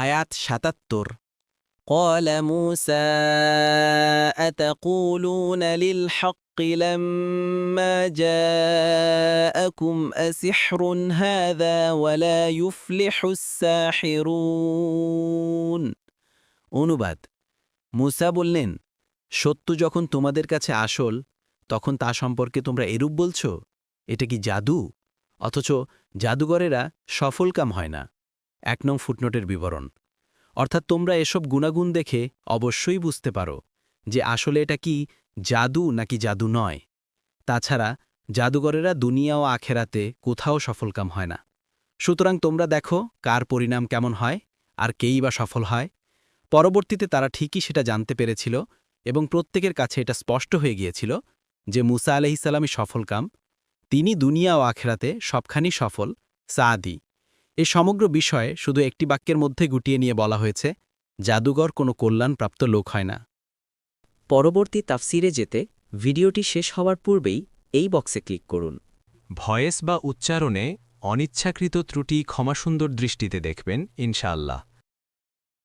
আয়াত ৭৭। قال موسى أتقولون للحق لما جاءكم أسحر هذا ولا يفلح الساحرون। অনুবাদ, মুসা বললেন, সত্য যখন তোমাদের কাছে আসল তখন তা সম্পর্কে তোমরা এরূপ বলছ, এটা কি জাদু? অথচ জাদুঘরেরা সফলকাম হয় না। ১ নং ফুটনোটের বিবরণ। অর্থাৎ তোমরা এসব গুণাগুণ দেখে অবশ্যই বুঝতে পারো যে আসলে এটা কি জাদু নাকি জাদু নয়। তাছাড়া জাদুঘরেরা দুনিয়া ও আখেরাতে কোথাও সফলকাম হয় না। সুতরাং তোমরা দেখো কার পরিণাম কেমন হয় আর কেই বা সফল হয়। পরবর্তীতে তারা ঠিকই সেটা জানতে পেরেছিল এবং প্রত্যেকের কাছে এটা স্পষ্ট হয়ে গিয়েছিল যে মুসা আলাইহিসসালামই সফলকাম, তিনি দুনিয়া ও আখেরাতে সবখানি সফল, সাআদি। এই সমগ্র বিষয়ে শুধু একটি বাক্যের মধ্যে গুটিয়ে নিয়ে বলা হয়েছে, জাদুঘর কোনো কল্যাণপ্রাপ্ত লোক হয় না। পরবর্তী তাফসিরে যেতে ভিডিওটি শেষ হওয়ার পূর্বেই এই বক্সে ক্লিক করুন। ভয়েস বা উচ্চারণে অনিচ্ছাকৃত ত্রুটি ক্ষমাসুন্দর দৃষ্টিতে দেখবেন ইনশাআল্লাহ।